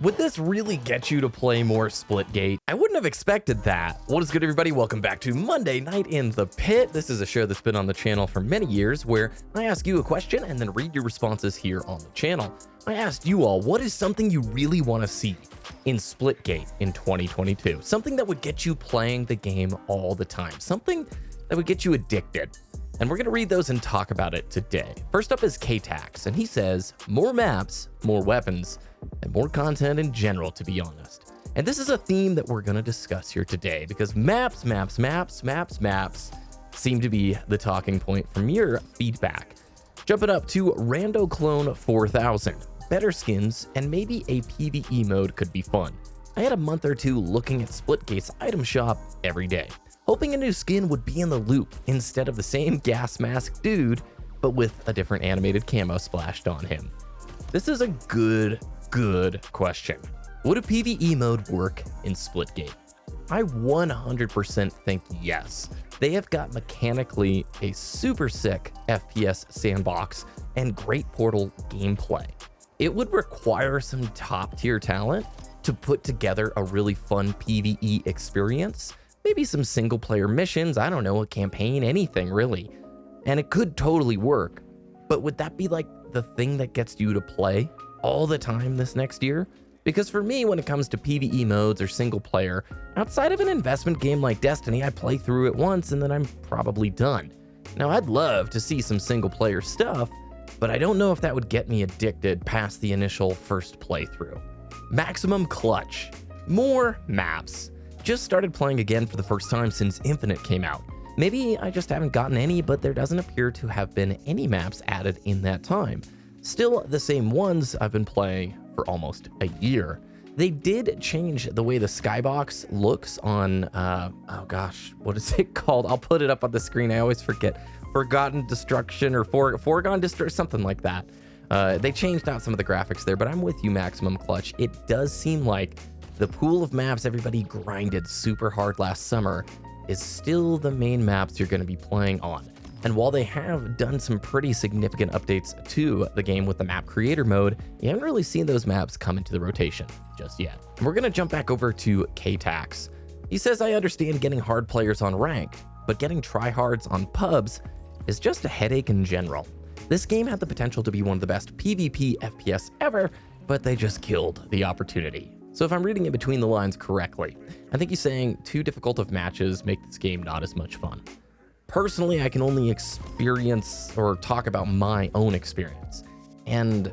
Would this really get you to play more Splitgate? I wouldn't have expected that. What is good, everybody? Welcome back to Monday Night in the Pit. This is a show that's been on the channel for many years where I ask you a question and then read your responses here on the channel. I asked you all, what is something you really want to see in Splitgate in 2022? Something that would get you playing the game all the time. Something that would get you addicted. And we're going to read those and talk about it today. First up is Ktax, and he says, more maps, more weapons, and more content in general, to be honest. And this is a theme that we're going to discuss here today because maps seem to be the talking point from your feedback. Jumping up to Rando Clone 4000. Better skins and maybe a PvE mode could be fun. I had a month or two looking at Splitgate's item shop every day, hoping a new skin would be in the loop instead of the same gas mask dude, but with a different animated camo splashed on him. This is a good question. Would a PvE mode work in Splitgate? I 100% think yes. They have got mechanically a super sick FPS sandbox and great Portal gameplay. It would require some top tier talent to put together a really fun PvE experience. Maybe some single player missions, I don't know, a campaign, anything really. And it could totally work. But would that be like the thing that gets you to play all the time this next year? Because for me, when it comes to PvE modes or single player, outside of an investment game like Destiny, I play through it once and then I'm probably done. Now, I'd love to see some single player stuff, but I don't know if that would get me addicted past the initial first playthrough. Maximum Clutch. More maps. Just started playing again for the first time since Infinite came out. Maybe I just haven't gotten any, but there doesn't appear to have been any maps added in that time. Still the same ones I've been playing for almost a year. They did change the way the skybox looks on, oh gosh, what is it called? I'll put it up on the screen, I always forget. Forgotten Destruction or Foregone Destruction, something like that. They changed out some of the graphics there, but I'm with you, Maximum Clutch. It does seem like the pool of maps everybody grinded super hard last summer is still the main maps you're going to be playing on. And while they have done some pretty significant updates to the game with the map creator mode, you haven't really seen those maps come into the rotation just yet. And we're going to jump back over to Ktax. He says, I understand getting hard players on rank, but getting tryhards on pubs is just a headache in general. This game had the potential to be one of the best PvP FPS ever, but they just killed the opportunity. So if I'm reading it between the lines correctly, I think he's saying too difficult of matches make this game not as much fun. Personally, I can only experience or talk about my own experience. And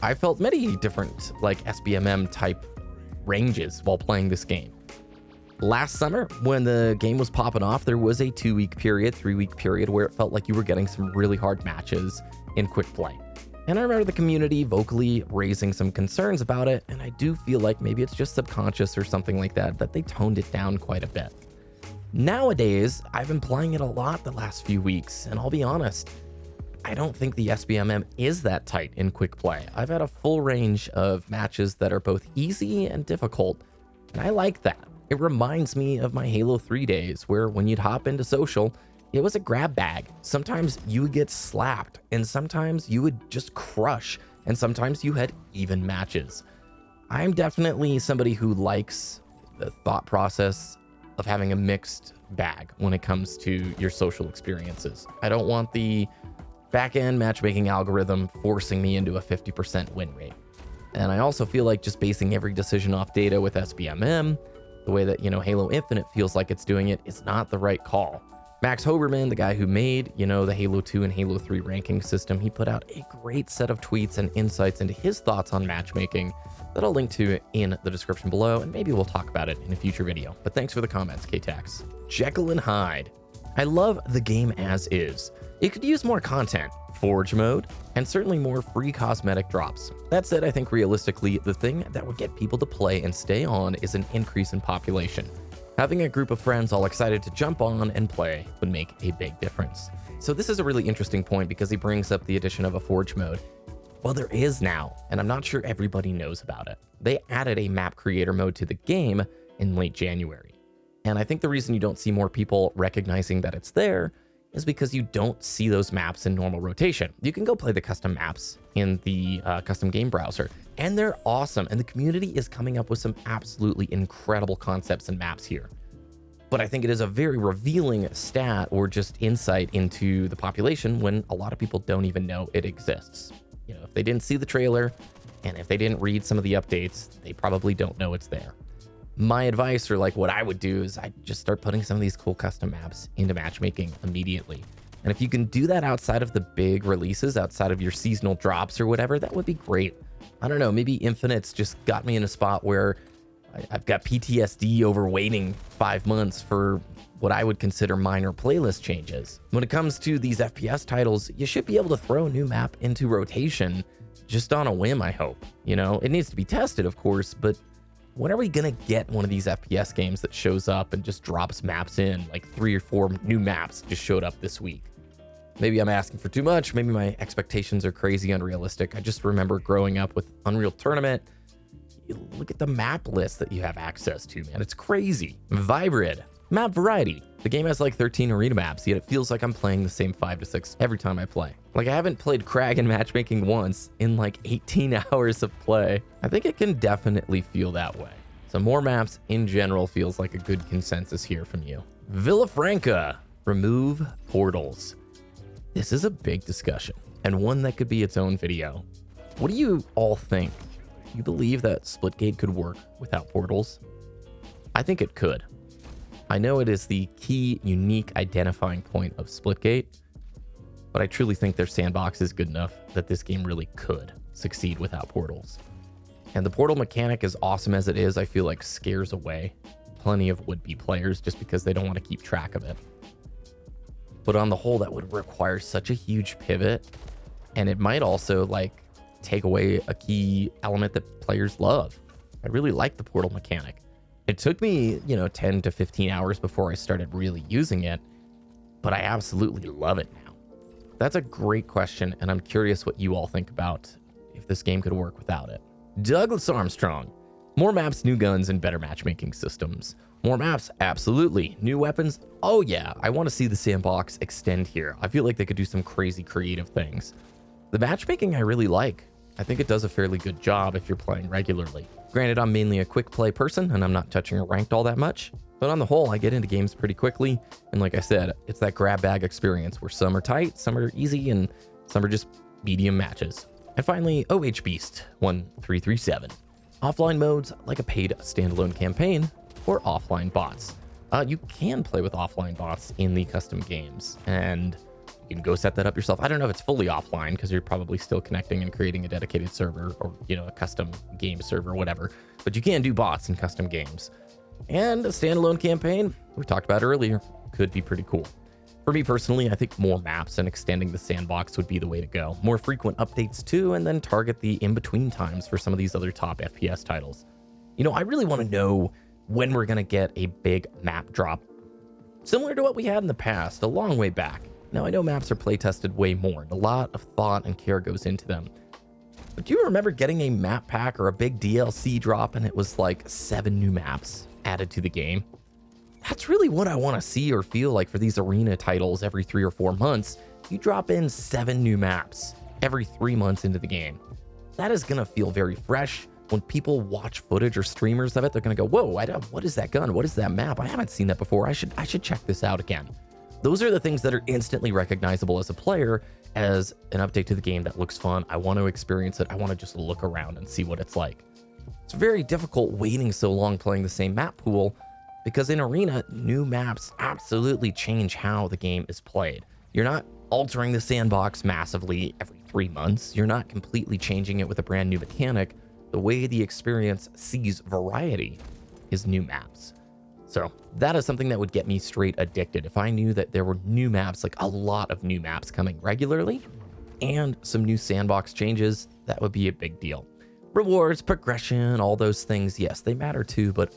I felt many different like SBMM type ranges while playing this game. Last summer, when the game was popping off, there was a 2-week period, 3-week period where it felt like you were getting some really hard matches in quick play. And I remember the community vocally raising some concerns about it, and I do feel like maybe it's just subconscious or something like that, that they toned it down quite a bit. Nowadays, I've been playing it a lot the last few weeks, and I'll be honest, I don't think the SBMM is that tight in quick play. I've had a full range of matches that are both easy and difficult, and I like that. It reminds me of my Halo 3 days, where when you'd hop into social, it was a grab bag. Sometimes you would get slapped, and sometimes you would just crush, and sometimes you had even matches. I'm definitely somebody who likes the thought process of having a mixed bag when it comes to your social experiences. I don't want the back-end matchmaking algorithm forcing me into a 50% win rate. And I also feel like just basing every decision off data with SBMM, the way that, Halo Infinite feels like it's doing it, is not the right call. Max Hoberman, the guy who made, the Halo 2 and Halo 3 ranking system, he put out a great set of tweets and insights into his thoughts on matchmaking that I'll link to in the description below, and maybe we'll talk about it in a future video. But thanks for the comments, Ktax. Jekyll and Hyde. I love the game as is. It could use more content, Forge mode, and certainly more free cosmetic drops. That said, I think realistically, the thing that would get people to play and stay on is an increase in population. Having a group of friends all excited to jump on and play would make a big difference. So this is a really interesting point because he brings up the addition of a Forge mode. Well, there is now, and I'm not sure everybody knows about it. They added a map creator mode to the game in late January. And I think the reason you don't see more people recognizing that it's there is because you don't see those maps in normal rotation. You can go play the custom maps in the custom game browser, and they're awesome. And the community is coming up with some absolutely incredible concepts and maps here. But I think it is a very revealing stat or just insight into the population when a lot of people don't even know it exists. You know, if they didn't see the trailer and if they didn't read some of the updates, they probably don't know it's there. My advice, or like what I would do, is I just start putting some of these cool custom maps into matchmaking immediately. And if you can do that outside of the big releases, outside of your seasonal drops or whatever, that would be great. I don't know, maybe Infinite's just got me in a spot where I've got PTSD over waiting 5 months for what I would consider minor playlist changes. When it comes to these FPS titles, you should be able to throw a new map into rotation just on a whim, I hope. You know, it needs to be tested, of course, but when are we gonna get one of these FPS games that shows up and just drops maps in? Like 3 or 4 new maps just showed up this week. Maybe I'm asking for too much. Maybe my expectations are crazy unrealistic. I just remember growing up with Unreal Tournament. You look at the map list that you have access to, man. It's crazy. Vibrid. Map variety. The game has like 13 arena maps, yet it feels like I'm playing the same 5 to 6 every time I play. Like I haven't played Crag in matchmaking once in like 18 hours of play. I think it can definitely feel that way. So more maps in general feels like a good consensus here from you. Villafranca. Remove portals. This is a big discussion and one that could be its own video. What do you all think? You believe that Splitgate could work without portals? I think it could. I know it is the key, unique identifying point of Splitgate, but I truly think their sandbox is good enough that this game really could succeed without portals. And the portal mechanic, as awesome as it is, I feel like scares away plenty of would-be players just because they don't want to keep track of it. But on the whole, that would require such a huge pivot, and it might also like take away a key element that players love. I really like the portal mechanic. It took me, 10 to 15 hours before I started really using it, but I absolutely love it now. That's a great question, and I'm curious what you all think about if this game could work without it. Douglas Armstrong. More maps, new guns, and better matchmaking systems. More maps, absolutely. New weapons, oh yeah. I want to see the sandbox extend here. I feel like they could do some crazy creative things. The matchmaking I really like. I think it does a fairly good job if you're playing regularly. Granted, I'm mainly a quick play person and I'm not touching a ranked all that much, but on the whole, I get into games pretty quickly. And like I said, it's that grab bag experience where some are tight, some are easy, and some are just medium matches. And finally, OH Beast 1337. Offline modes like a paid standalone campaign or offline bots. You can play with offline bots in the custom games, and you can go set that up yourself. I don't know if it's fully offline because you're probably still connecting and creating a dedicated server or, a custom game server, whatever. But you can do bots in custom games. And a standalone campaign, we talked about earlier, could be pretty cool. For me personally, I think more maps and extending the sandbox would be the way to go. More frequent updates too, and then target the in-between times for some of these other top FPS titles. I really want to know when we're going to get a big map drop, similar to what we had in the past, a long way back. Now, I know maps are playtested way more, and a lot of thought and care goes into them. But do you remember getting a map pack or a big DLC drop and it was like 7 new maps added to the game? That's really what I want to see or feel like for these arena titles every 3 or 4 months. You drop in 7 new maps every 3 months into the game. That is going to feel very fresh. When people watch footage or streamers of it, they're going to go, whoa, what is that gun? What is that map? I haven't seen that before. I should check this out again. Those are the things that are instantly recognizable as a player as an update to the game that looks fun. I want to experience it. I want to just look around and see what it's like. It's very difficult waiting so long playing the same map pool because in Arena, new maps absolutely change how the game is played. You're not altering the sandbox massively every 3 months. You're not completely changing it with a brand new mechanic. The way the experience sees variety is new maps. So that is something that would get me straight addicted. If I knew that there were new maps, like a lot of new maps coming regularly and some new sandbox changes, that would be a big deal. Rewards, progression, all those things, yes, they matter too, but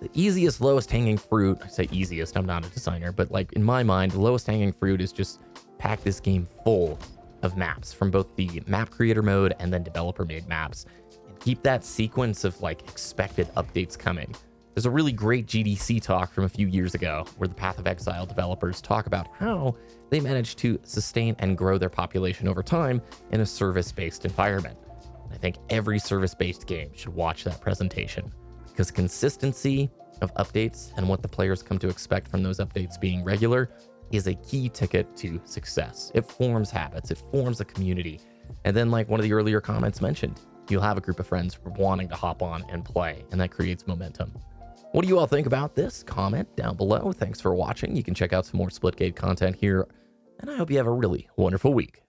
the easiest, lowest hanging fruit, I say easiest, I'm not a designer, but like in my mind, the lowest hanging fruit is just pack this game full of maps from both the map creator mode and then developer made maps. And keep that sequence of like expected updates coming. There's a really great GDC talk from a few years ago where the Path of Exile developers talk about how they managed to sustain and grow their population over time in a service-based environment. I think every service-based game should watch that presentation because consistency of updates and what the players come to expect from those updates being regular is a key ticket to success. It forms habits, it forms a community. And then, like one of the earlier comments mentioned, you'll have a group of friends wanting to hop on and play, and that creates momentum. What do you all think about this? Comment down below. Thanks for watching. You can check out some more Splitgate content here, and I hope you have a really wonderful week.